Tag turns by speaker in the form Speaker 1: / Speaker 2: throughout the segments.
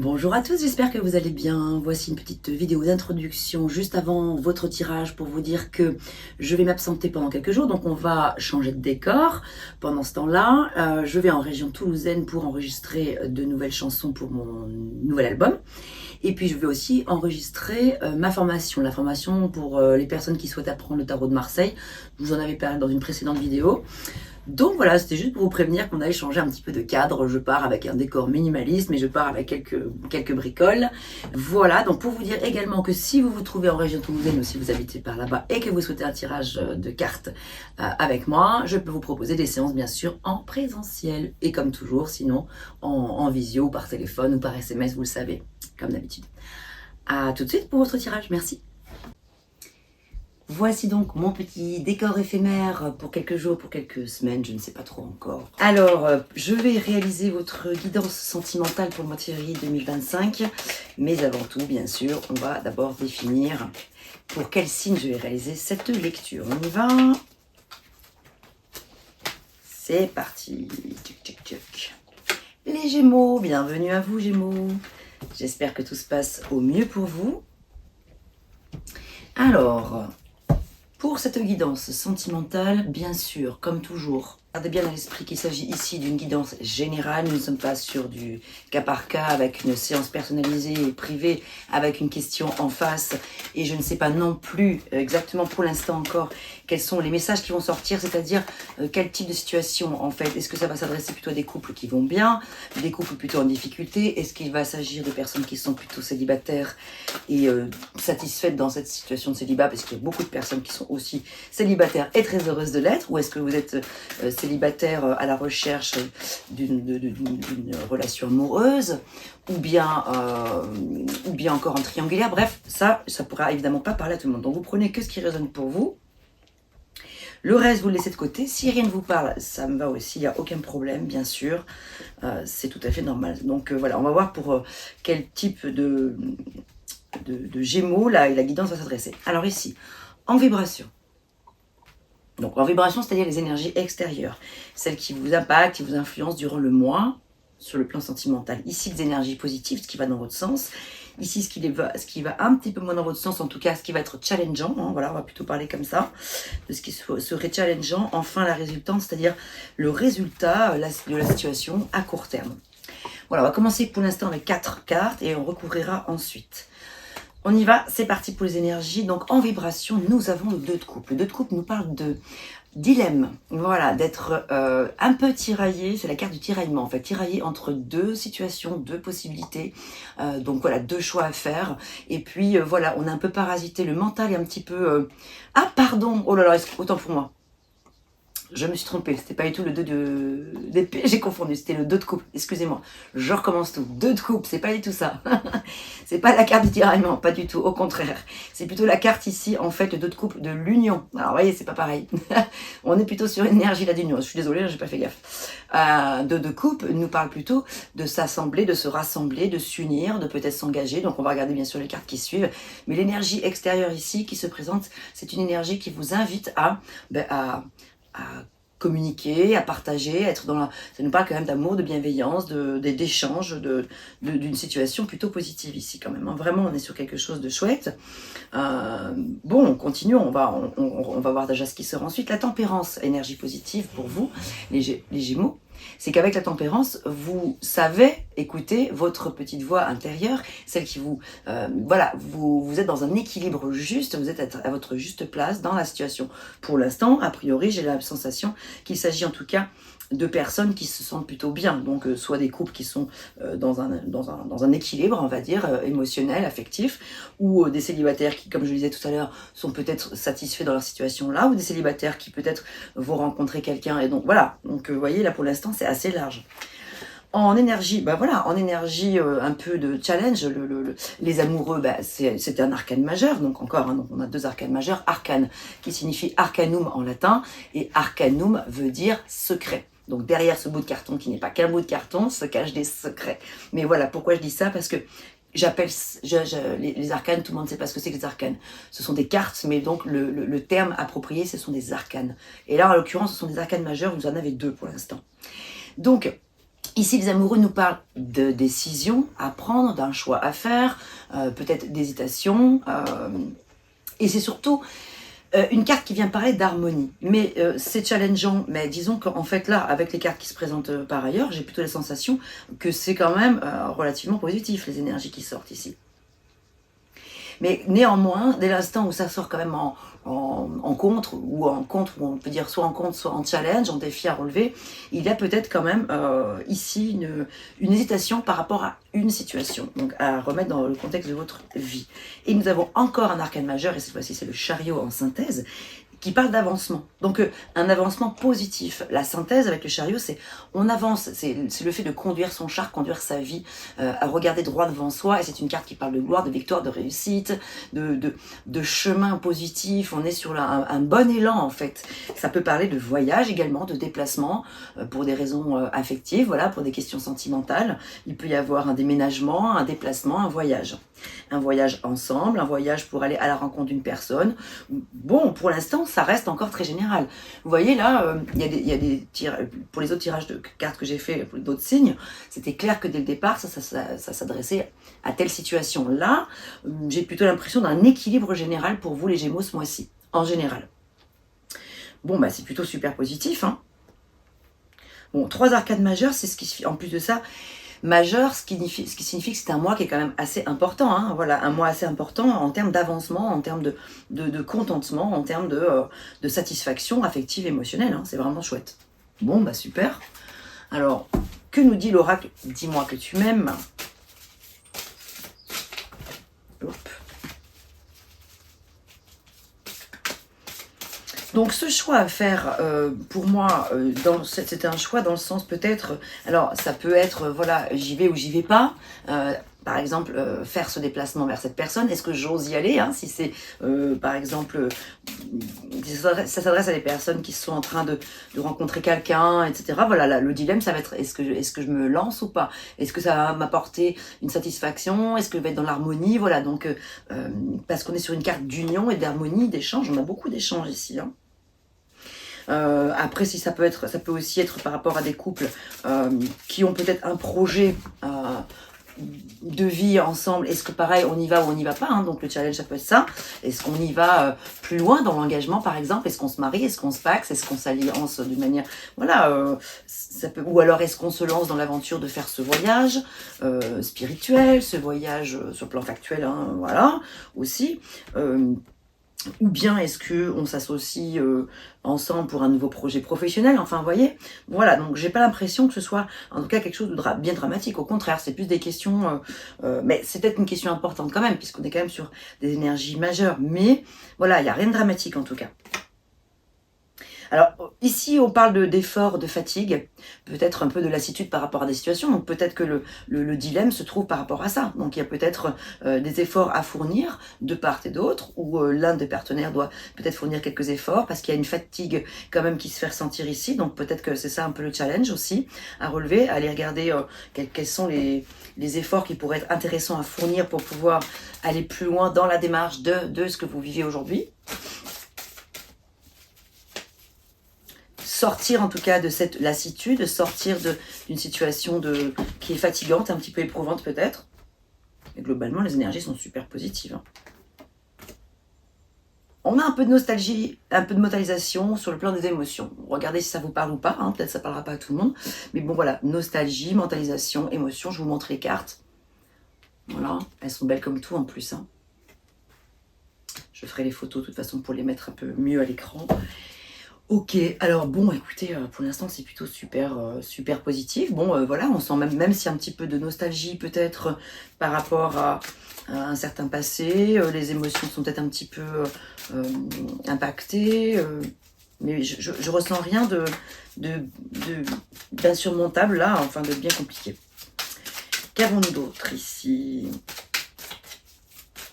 Speaker 1: Bonjour à tous, j'espère que vous allez bien. Voici une petite vidéo d'introduction juste avant votre tirage pour vous dire que je vais m'absenter pendant quelques jours, donc on va changer de décor. Pendant ce temps-là, je vais en région toulousaine pour enregistrer de nouvelles chansons pour mon nouvel album. Et puis je vais aussi enregistrer ma formation, la formation pour les personnes qui souhaitent apprendre le tarot de Marseille. Je vous en avais parlé dans une précédente vidéo. Donc voilà, c'était juste pour vous prévenir qu'on allait changer un petit peu de cadre. Je pars avec un décor minimaliste, mais je pars avec quelques bricoles. Voilà, donc pour vous dire également que si vous vous trouvez en région toulousaine ou si vous habitez par là-bas et que vous souhaitez un tirage de cartes avec moi, je peux vous proposer des séances bien sûr en présentiel. Et comme toujours, sinon en visio, ou par téléphone ou par SMS, vous le savez, comme d'habitude. À tout de suite pour votre tirage, merci. Voici donc mon petit décor éphémère pour quelques jours, pour quelques semaines, je ne sais pas trop encore. Alors, je vais réaliser votre guidance sentimentale pour le mois de février 2025. Mais avant tout, bien sûr, on va d'abord définir pour quel signe je vais réaliser cette lecture. On y va. C'est parti. Tuc, tuc, tuc. Les Gémeaux, bienvenue à vous Gémeaux. J'espère que tout se passe au mieux pour vous. Alors, pour cette guidance sentimentale, bien sûr, comme toujours, gardez bien à l'esprit qu'il s'agit ici d'une guidance générale. Nous ne sommes pas sur du cas par cas avec une séance personnalisée et privée avec une question en face. Et je ne sais pas non plus exactement pour l'instant encore quels sont les messages qui vont sortir, c'est-à-dire quel type de situation en fait. Est-ce que ça va s'adresser plutôt à des couples qui vont bien, des couples plutôt en difficulté? Est-ce qu'il va s'agir de personnes qui sont plutôt célibataires et satisfaites dans cette situation de célibat, parce qu'il y a beaucoup de personnes qui sont aussi célibataires et très heureuses de l'être? Ou est-ce que vous êtes célibataire à la recherche d'une relation amoureuse, ou bien encore en triangulaire? Bref, ça pourra évidemment pas parler à tout le monde. Donc vous prenez que ce qui résonne pour vous. Le reste, vous le laissez de côté. Si rien ne vous parle, ça me va aussi, il n'y a aucun problème, bien sûr. C'est tout à fait normal. Donc voilà, on va voir pour quel type de Gémeaux la guidance va s'adresser. Alors ici, en vibration. Donc en vibration, c'est-à-dire les énergies extérieures, celles qui vous impactent, qui vous influencent durant le mois, sur le plan sentimental. Ici, des énergies positives, ce qui va dans votre sens. Ici, ce qui va un petit peu moins dans votre sens, en tout cas, ce qui va être challengeant. Hein, voilà, on va plutôt parler comme ça, de ce qui serait challengeant. Enfin, la résultante, c'est-à-dire le résultat de la situation à court terme. Voilà, on va commencer pour l'instant avec 4 cartes et on recouvrira ensuite. On y va, c'est parti pour les énergies. Donc en vibration, nous avons le 2 de coupe. Le 2 de coupe nous parle de dilemme, voilà, d'être un peu tiraillé, c'est la carte du tiraillement en fait, tiraillé entre deux situations, deux possibilités, donc voilà, deux choix à faire, et puis voilà, on a un peu parasité, le mental est un petit peu, ah pardon, oh là là, autant pour moi. Je me suis trompée, c'était pas du tout le 2 d'épée, j'ai confondu, c'était le 2 de coupe, excusez-moi. Je recommence tout, 2 de coupe, c'est pas du tout ça. C'est pas la carte du tiraillement, pas du tout, au contraire. C'est plutôt la carte ici, en fait, le 2 de coupe de l'union. Alors, vous voyez, c'est pas pareil. On est plutôt sur l'énergie là d'union, je suis désolée, j'ai pas fait gaffe. 2 de coupe nous parle plutôt de s'assembler, de se rassembler, de s'unir, de peut-être s'engager. Donc, on va regarder bien sûr les cartes qui suivent. Mais l'énergie extérieure ici, qui se présente, c'est une énergie qui vous invite à communiquer, à partager, à être dans la... Ça nous parle quand même d'amour, de bienveillance, d'échange, d'une situation plutôt positive ici quand même. Hein. Vraiment, on est sur quelque chose de chouette. Bon, continuons, on va voir déjà ce qui sort ensuite. La tempérance, énergie positive pour vous, les Gémeaux. C'est qu'avec la tempérance, vous savez écouter votre petite voix intérieure, celle qui vous... voilà, vous êtes dans un équilibre juste, vous êtes à votre juste place dans la situation. Pour l'instant, a priori, j'ai la sensation qu'il s'agit en tout cas de personnes qui se sentent plutôt bien, donc soit des couples qui sont dans un équilibre, on va dire, émotionnel, affectif, ou des célibataires qui, comme je le disais tout à l'heure, sont peut-être satisfaits dans leur situation là, ou des célibataires qui peut-être vont rencontrer quelqu'un, et donc voilà, donc vous voyez, là pour l'instant c'est assez large. En énergie, bah voilà, en énergie un peu de challenge, les amoureux, bah, c'est un arcane majeur, donc encore, hein, donc on a 2 arcanes majeurs, arcane qui signifie arcanum en latin, et arcanum veut dire secret. Donc derrière ce bout de carton, qui n'est pas qu'un bout de carton, se cachent des secrets. Mais voilà, pourquoi je dis ça? Parce que j'appelle les arcanes, tout le monde ne sait pas ce que c'est que les arcanes. Ce sont des cartes, mais donc le terme approprié, ce sont des arcanes. Et là, en l'occurrence, ce sont des arcanes majeures, vous en avez 2 pour l'instant. Donc, Ici, les amoureux nous parlent de décisions à prendre, d'un choix à faire, peut-être d'hésitation. Et c'est surtout une carte qui vient parler d'harmonie. Mais c'est challengeant. Mais disons qu'en fait là, avec les cartes qui se présentent par ailleurs, j'ai plutôt la sensation que c'est quand même relativement positif, les énergies qui sortent ici. Mais néanmoins, dès l'instant où ça sort quand même en contre, ou on peut dire soit en contre, soit en challenge, en défi à relever, il y a peut-être quand même ici une hésitation par rapport à une situation, donc à remettre dans le contexte de votre vie. Et nous avons encore un arcane majeur, et cette fois-ci c'est le chariot en synthèse, qui parle d'avancement. Donc un avancement positif. La synthèse avec le chariot, c'est on avance, c'est le fait de conduire son char, conduire sa vie, à regarder droit devant soi, et c'est une carte qui parle de gloire, de victoire, de réussite, de chemin positif. On est sur un bon élan en fait. Ça peut parler de voyage également, de déplacement, pour des raisons affectives, voilà, pour des questions sentimentales. Il peut y avoir un déménagement, un déplacement, un voyage. Un voyage ensemble, un voyage pour aller à la rencontre d'une personne. Bon, pour l'instant, ça reste encore très général. Vous voyez là, il y a des pour les autres tirages de cartes que j'ai fait pour d'autres signes, c'était clair que dès le départ, ça s'adressait à telle situation. Là, j'ai plutôt l'impression d'un équilibre général pour vous les Gémeaux ce mois-ci, en général. Bon, bah c'est plutôt super positif, hein. Bon, 3 arcades majeures, c'est ce qui, en plus de ça, majeur, ce qui signifie que c'est un mois qui est quand même assez important, hein, voilà, un mois assez important en termes d'avancement, en termes de contentement, en termes de satisfaction affective, émotionnelle, hein, c'est vraiment chouette. Bon, bah super. Alors, que nous dit l'oracle? Dis-moi que tu m'aimes. Hop. Donc ce choix à faire, pour moi, c'était un choix dans le sens peut-être, alors ça peut être, voilà, j'y vais ou j'y vais pas. Par exemple, faire ce déplacement vers cette personne, est-ce que j'ose y aller, hein, si c'est, par exemple, ça s'adresse à des personnes qui sont en train de rencontrer quelqu'un, etc. Voilà, là, le dilemme, ça va être, est-ce que je me lance ou pas? Est-ce que ça va m'apporter une satisfaction? Est-ce que je vais être dans l'harmonie? Voilà, donc, parce qu'on est sur une carte d'union et d'harmonie, d'échange, on a beaucoup d'échanges ici, hein. Après, si ça peut aussi être par rapport à des couples qui ont peut-être un projet de vie ensemble. Est-ce que pareil, on y va ou on n'y va pas, hein, donc le challenge, ça peut être ça. Est-ce qu'on y va plus loin dans l'engagement, par exemple? Est-ce qu'on se marie? Est-ce qu'on se paxe? Est-ce qu'on s'alliance d'une manière... Voilà, ça peut... Ou alors est-ce qu'on se lance dans l'aventure de faire ce voyage spirituel, ce voyage sur le plan factuel, hein, voilà, aussi. Ou bien est-ce qu'on s'associe ensemble pour un nouveau projet professionnel? Enfin, vous voyez, voilà, donc j'ai pas l'impression que ce soit en tout cas quelque chose de bien dramatique. Au contraire, c'est plus des questions, mais c'est peut-être une question importante quand même, puisqu'on est quand même sur des énergies majeures. Mais voilà, il n'y a rien de dramatique en tout cas. Alors ici, on parle d'effort, de fatigue, peut-être un peu de lassitude par rapport à des situations, donc peut-être que le dilemme se trouve par rapport à ça. Donc il y a peut-être des efforts à fournir de part et d'autre, où l'un des partenaires doit peut-être fournir quelques efforts, parce qu'il y a une fatigue quand même qui se fait ressentir ici, donc peut-être que c'est ça un peu le challenge aussi, à relever, à aller regarder quels sont les efforts qui pourraient être intéressants à fournir pour pouvoir aller plus loin dans la démarche de ce que vous vivez aujourd'hui. Sortir en tout cas de cette lassitude, sortir d'une situation qui est fatigante, un petit peu éprouvante peut-être. Et globalement, les énergies sont super positives, hein. On a un peu de nostalgie, un peu de mentalisation sur le plan des émotions. Regardez si ça vous parle ou pas, hein, peut-être ça parlera pas à tout le monde. Mais bon voilà, nostalgie, mentalisation, émotion, je vous montre les cartes. Voilà, elles sont belles comme tout en plus, hein. Je ferai les photos de toute façon pour les mettre un peu mieux à l'écran. Ok, alors bon, écoutez, pour l'instant c'est plutôt super positif. Bon, voilà, on sent même s'il y a un petit peu de nostalgie peut-être par rapport à un certain passé, les émotions sont peut-être un petit peu impactées, mais je ressens rien d'insurmontable là, enfin de bien compliqué. Qu'avons-nous d'autre ici ?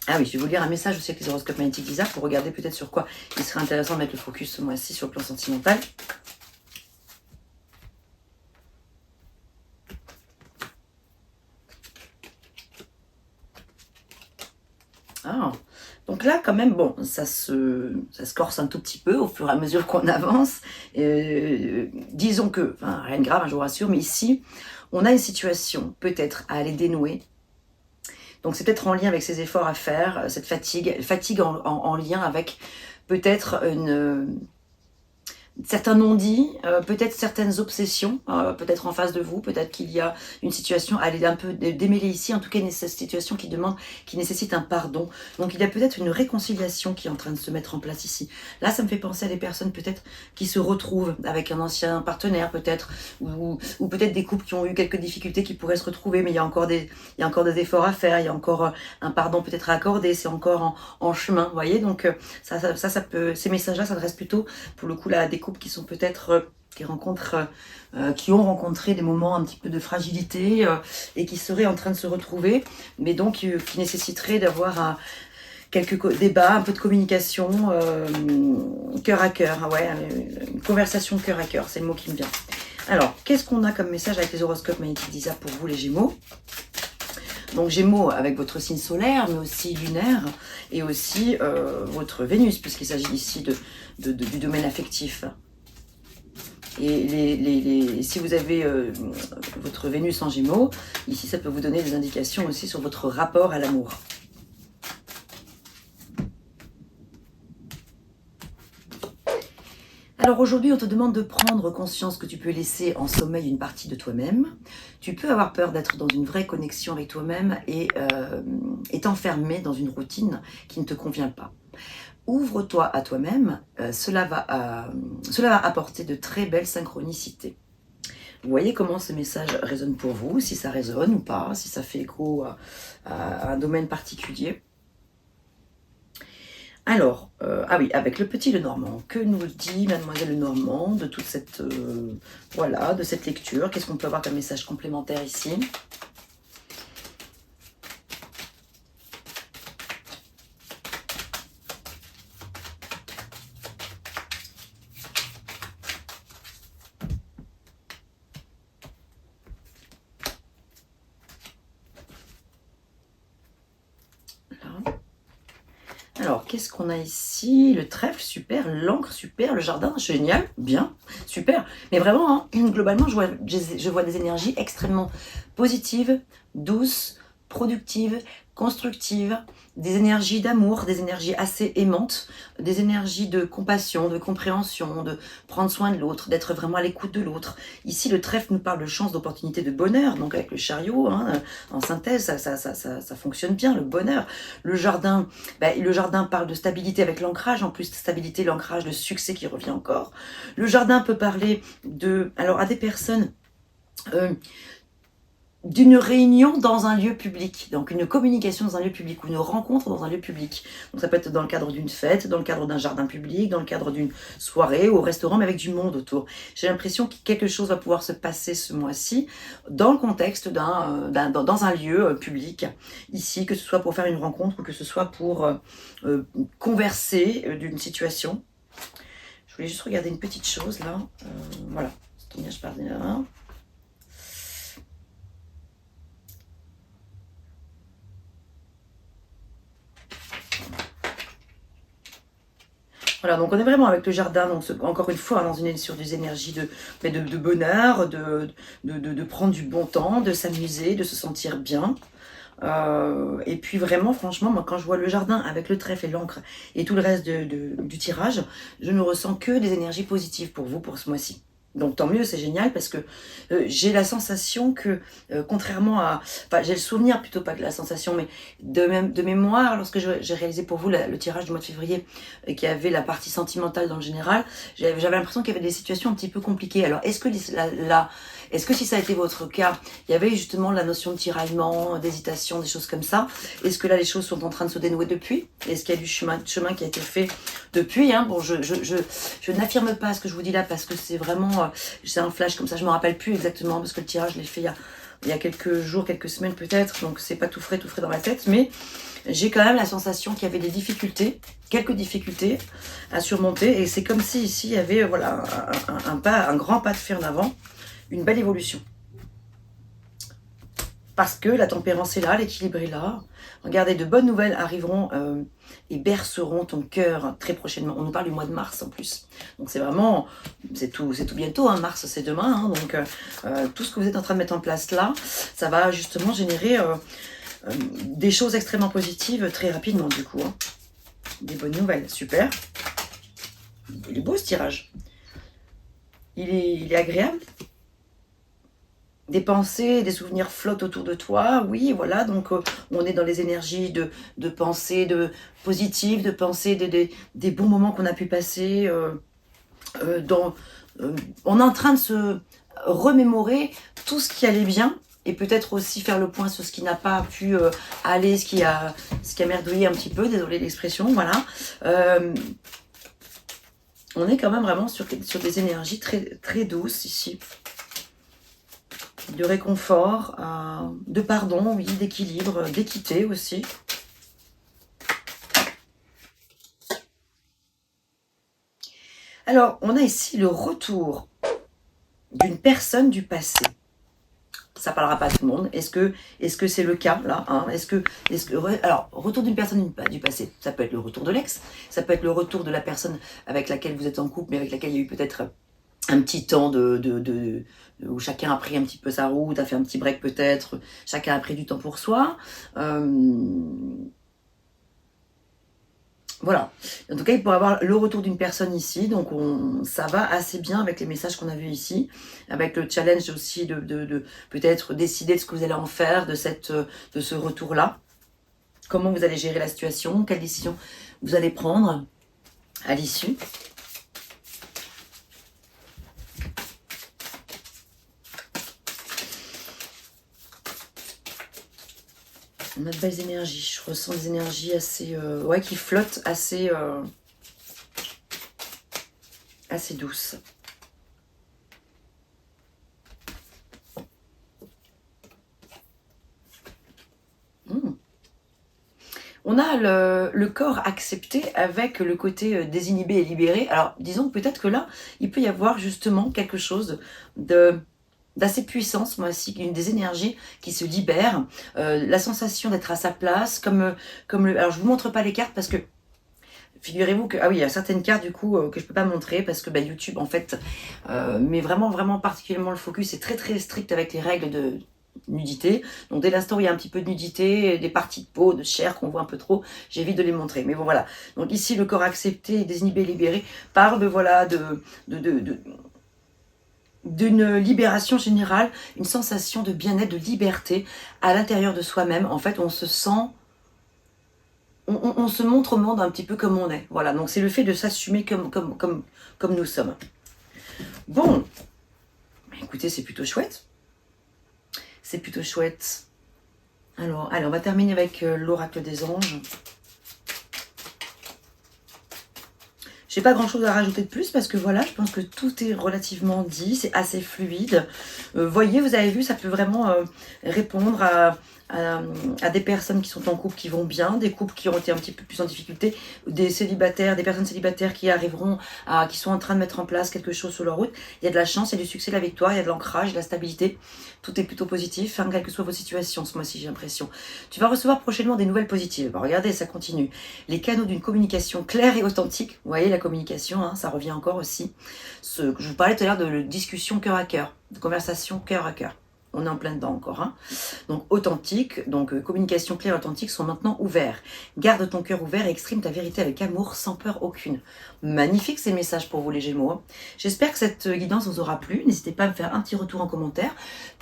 Speaker 1: Ah oui, je vais vous lire un message aussi avec les horoscopes magnétiques d'Isa pour regarder peut-être sur quoi il serait intéressant de mettre le focus ce mois-ci sur le plan sentimental. Ah, donc là, quand même, bon, ça se corse un tout petit peu au fur et à mesure qu'on avance. Disons que, enfin, rien de grave, hein, je vous rassure, mais ici, On a une situation peut-être à aller dénouer. Donc c'est peut-être en lien avec ces efforts à faire, cette fatigue en lien avec peut-être certains non-dits, peut-être certaines obsessions, peut-être en face de vous, peut-être qu'il y a une situation à aller un peu démêler ici, en tout cas une situation qui nécessite un pardon. Donc il y a peut-être une réconciliation qui est en train de se mettre en place ici. Là, ça me fait penser à des personnes peut-être qui se retrouvent avec un ancien partenaire peut-être, ou peut-être des couples qui ont eu quelques difficultés qui pourraient se retrouver, mais il y a encore des efforts à faire, il y a encore un pardon peut-être à accorder, c'est encore en chemin, vous voyez. Donc ça peut, ces messages-là s'adressent plutôt pour le coup là à des couples qui sont peut-être qui ont rencontré des moments un petit peu de fragilité et qui seraient en train de se retrouver, mais donc qui nécessiteraient d'avoir quelques débats, un peu de communication cœur à cœur, ouais, une conversation cœur à cœur, c'est le mot qui me vient. Alors, qu'est-ce qu'on a comme message avec les horoscopes magnétiques d'Isa pour vous les Gémeaux? Donc Gémeaux avec votre signe solaire, mais aussi lunaire, et aussi votre Vénus, puisqu'il s'agit ici du domaine affectif. Et si vous avez votre Vénus en Gémeaux, ici ça peut vous donner des indications aussi sur votre rapport à l'amour. Alors aujourd'hui, on te demande de prendre conscience que tu peux laisser en sommeil une partie de toi-même. Tu peux avoir peur d'être dans une vraie connexion avec toi-même et t'enfermer dans une routine qui ne te convient pas. Ouvre-toi à toi-même, cela va apporter de très belles synchronicités. Vous voyez comment ce message résonne pour vous, si ça résonne ou pas, si ça fait écho à un domaine particulier. Alors, ah oui, avec le petit Lenormand, que nous dit Mademoiselle Lenormand de toute cette, voilà, de cette lecture? Qu'est-ce qu'on peut avoir comme message complémentaire ici? Alors, qu'est-ce qu'on a ici? Le trèfle, super. L'encre, super. Le jardin, génial. Bien, super. Mais vraiment, hein, globalement, je vois des énergies extrêmement positives, douces, productives, constructives, des énergies d'amour, des énergies assez aimantes, des énergies de compassion, de compréhension, de prendre soin de l'autre, d'être vraiment à l'écoute de l'autre. Ici, le trèfle nous parle de chance, d'opportunité, de bonheur. Donc avec le chariot, hein, en synthèse, ça fonctionne bien, le bonheur. Le jardin parle de stabilité avec l'ancrage, en plus stabilité, l'ancrage, le succès qui revient encore. Le jardin peut parler alors à des personnes d'une réunion dans un lieu public, donc une communication dans un lieu public ou une rencontre dans un lieu public. Donc ça peut être dans le cadre d'une fête, dans le cadre d'un jardin public, dans le cadre d'une soirée ou au restaurant, mais avec du monde autour. J'ai l'impression que quelque chose va pouvoir se passer ce mois-ci dans le contexte dans un lieu public, ici, que ce soit pour faire une rencontre ou que ce soit pour converser d'une situation. Je voulais juste regarder une petite chose là. Voilà, je parle là. Voilà, donc on est vraiment avec le jardin, donc encore une fois, sur des énergies de bonheur, de prendre du bon temps, de s'amuser, de se sentir bien. Et puis vraiment, franchement, moi quand je vois le jardin avec le trèfle et l'encre et tout le reste du tirage, je ne ressens que des énergies positives pour vous pour ce mois-ci. Donc tant mieux, c'est génial parce que j'ai la sensation que, contrairement à... Enfin, j'ai le souvenir plutôt, pas que la sensation, mais de mémoire, lorsque j'ai réalisé pour vous le tirage du mois de février, et qui avait la partie sentimentale dans le général, j'avais l'impression qu'il y avait des situations un petit peu compliquées. Alors, est-ce que si ça a été votre cas, il y avait justement la notion de tiraillement, d'hésitation, des choses comme ça? Est-ce que là, les choses sont en train de se dénouer depuis? Est-ce qu'il y a du chemin qui a été fait depuis, hein? Bon, je n'affirme pas ce que je vous dis là parce que c'est vraiment... c'est un flash comme ça, je ne me rappelle plus exactement parce que le tirage, je l'ai fait il y a quelques jours, quelques semaines peut-être, donc c'est pas tout frais dans ma tête, mais j'ai quand même la sensation qu'il y avait des difficultés, quelques difficultés à surmonter, et c'est comme si ici il y avait voilà, un grand pas de fer en avant, une belle évolution. Parce que la tempérance est là, l'équilibre est là. Regardez, de bonnes nouvelles arriveront et berceront ton cœur très prochainement. On nous parle du mois de mars en plus. Donc c'est vraiment, c'est tout bientôt, hein. Mars c'est demain. Hein. Donc tout ce que vous êtes en train de mettre en place là, ça va justement générer des choses extrêmement positives très rapidement du coup. Hein. Des bonnes nouvelles, super. Il est beau ce tirage. Il est agréable. Des pensées, des souvenirs flottent autour de toi, oui, voilà, donc on est dans les énergies de pensées positives, de pensées des bons moments qu'on a pu passer, on est en train de se remémorer tout ce qui allait bien, et peut-être aussi faire le point sur ce qui n'a pas pu aller, ce qui a merdouillé un petit peu, désolé l'expression, voilà. On est quand même vraiment sur des énergies très, très douces ici. De réconfort, de pardon, oui, d'équilibre, d'équité aussi. Alors, on a ici le retour d'une personne du passé. Ça parlera pas à tout le monde. Est-ce que c'est le cas là, hein? Alors, retour d'une personne du passé, ça peut être le retour de l'ex, ça peut être le retour de la personne avec laquelle vous êtes en couple, mais avec laquelle il y a eu peut-être un petit temps où chacun a pris un petit peu sa route, a fait un petit break peut-être, chacun a pris du temps pour soi. Voilà. En tout cas, il pourrait y avoir le retour d'une personne ici, donc ça va assez bien avec les messages qu'on a vus ici, avec le challenge aussi de peut-être décider de ce que vous allez en faire de ce retour-là. Comment vous allez gérer la situation, quelle décision vous allez prendre à l'issue. On a de belles énergies. Je ressens des énergies assez... ouais, qui flottent assez... assez douces. On a le corps accepté avec le côté désinhibé et libéré. Alors, disons peut-être que là, il peut y avoir justement quelque chose d'assez puissance, moi aussi, des énergies qui se libèrent, la sensation d'être à sa place, alors je vous montre pas les cartes parce que figurez-vous que, ah oui, il y a certaines cartes du coup que je peux pas montrer parce que YouTube en fait, mais vraiment, vraiment particulièrement le focus est très très strict avec les règles de nudité. Donc dès l'instant où il y a un petit peu de nudité, des parties de peau, de chair qu'on voit un peu trop, j'évite de les montrer. Mais bon voilà. Donc ici le corps accepté, désinhibé, libéré, parle de voilà d'une libération générale, une sensation de bien-être, de liberté à l'intérieur de soi-même. En fait, on se sent, on se montre au monde un petit peu comme on est. Voilà, donc c'est le fait de s'assumer comme nous sommes. Bon, écoutez, c'est plutôt chouette. C'est plutôt chouette. Alors, allez, on va terminer avec l'oracle des anges. J'ai pas grand chose à rajouter de plus parce que voilà, je pense que tout est relativement dit, c'est assez fluide. Voyez, vous avez vu, ça peut vraiment répondre à des personnes qui sont en couple qui vont bien, des couples qui ont été un petit peu plus en difficulté, des célibataires, des personnes célibataires qui arriveront qui sont en train de mettre en place quelque chose sur leur route. Il y a de la chance, il y a du succès, de la victoire, il y a de l'ancrage, de la stabilité. Tout est plutôt positif, hein, quelles que soient vos situations ce mois-ci, j'ai l'impression. Tu vas recevoir prochainement des nouvelles positives. Bon, regardez, ça continue. Les canaux d'une communication claire et authentique. Vous voyez, la communication, hein, ça revient encore aussi. Je vous parlais tout à l'heure de discussion cœur à cœur, de conversation cœur à cœur. On est en plein dedans encore. Hein. Donc authentique, donc communication claire et authentique sont maintenant ouverts. Garde ton cœur ouvert et exprime ta vérité avec amour sans peur aucune. Magnifique ces messages pour vous les Gémeaux. Hein. J'espère que cette guidance vous aura plu. N'hésitez pas à me faire un petit retour en commentaire.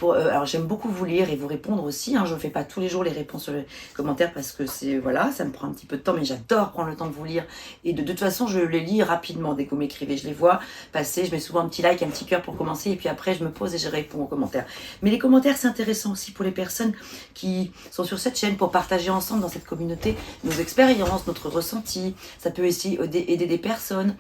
Speaker 1: Alors j'aime beaucoup vous lire et vous répondre aussi. Hein. Je ne fais pas tous les jours les réponses sur les commentaires parce que c'est voilà, ça me prend un petit peu de temps, mais j'adore prendre le temps de vous lire. Et de toute façon, je les lis rapidement dès que vous m'écrivez. Je les vois passer, je mets souvent un petit like, un petit cœur pour commencer, et puis après je me pose et je réponds aux commentaires. Mais les commentaires, c'est intéressant aussi pour les personnes qui sont sur cette chaîne pour partager ensemble dans cette communauté nos expériences, notre ressenti. Ça peut aussi aider des personnes.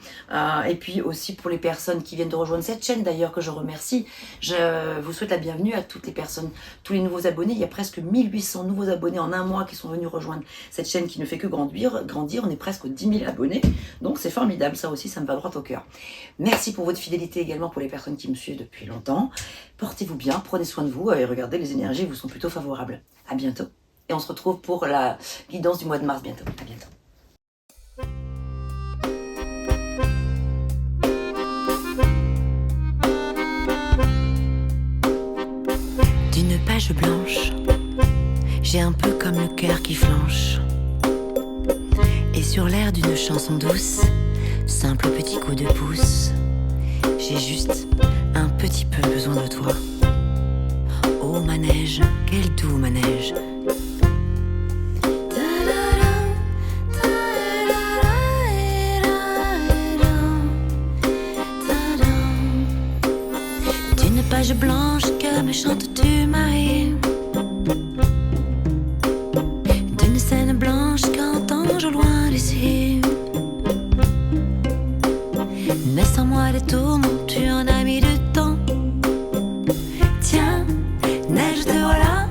Speaker 1: Et puis aussi pour les personnes qui viennent de rejoindre cette chaîne, d'ailleurs, que je remercie. Je vous souhaite la bienvenue à toutes les personnes, tous les nouveaux abonnés. Il y a presque 1800 nouveaux abonnés en un mois qui sont venus rejoindre cette chaîne qui ne fait que grandir. On est presque aux 10 000 abonnés. Donc c'est formidable, ça aussi, ça me va droit au cœur. Merci pour votre fidélité également pour les personnes qui me suivent depuis longtemps. Portez-vous bien, prenez soin de vous. Posez-vous et regardez, les énergies vous sont plutôt favorables. À bientôt. Et on se retrouve pour la guidance du mois de mars bientôt. À bientôt.
Speaker 2: D'une page blanche, j'ai un peu comme le cœur qui flanche. Et sur l'air d'une chanson douce, simple petit coup de pouce, j'ai juste un petit peu besoin de toi. Oh manège, quel doux manège. D'une page blanche que me chantes-tu, Marie? D'une scène blanche qu'entends-je au loin d'ici? Naissent en moi des tourments, tu en as mis du temps. Tiens, neige, te voilà.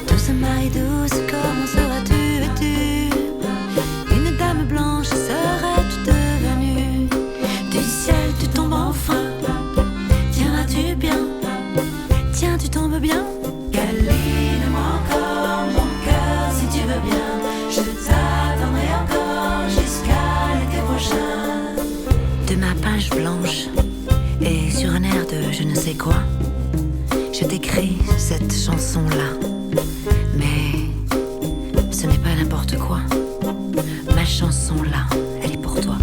Speaker 2: Douce Marie douce, comment seras-tu vêtue? Une dame blanche serais-tu devenue? Du ciel tu tombes enfin. Tiendras-tu bien? Tiens, tu tombes bien? Câline-moi encore mon cœur si tu veux bien. Je t'attendrai encore jusqu'à l'été prochain. De ma page blanche et sur un air de je ne sais quoi, je t'écris cette chanson-là. Mais ce n'est pas n'importe quoi. Ma chanson-là, elle est pour toi.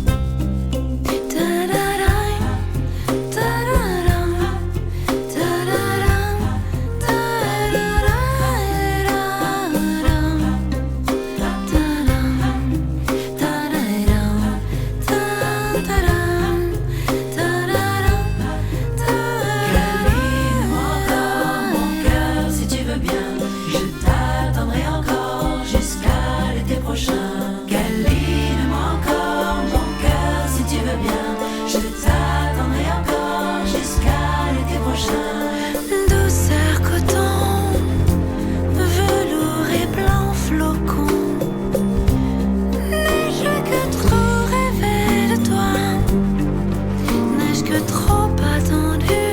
Speaker 2: Douceur coton, velours et blanc flocon. N'ai-je que trop rêvé de toi? N'ai-je que trop attendu?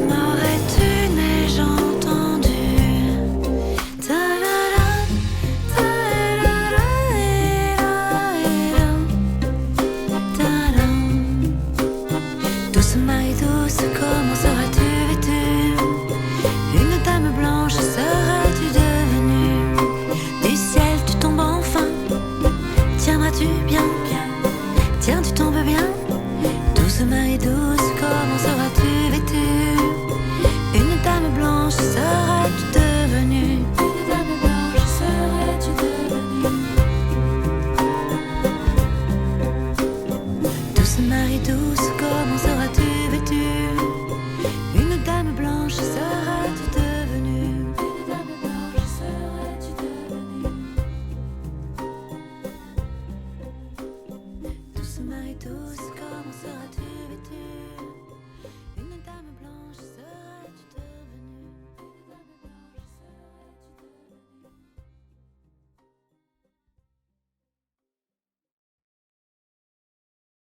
Speaker 2: M'aurais-tu, n'ai-je entendu? Douce Marie douce, comment seras-tu vêtue? Une dame blanche serais-tu devenue? Du ciel tu tombes enfin. Tiendras-tu bien? Tiens, tu tombes bien? Douce Marie douce, comment seras-tu vêtue? Une dame blanche serais-tu devenue? Une dame blanche serais-tu devenue? Douce Marie douce, comment seras-tu vêtue? Une dame blanche serais-tu devenue? Une dame blanche serais-tu devenue? Douce Marie douce, comment seras-tu vêtue?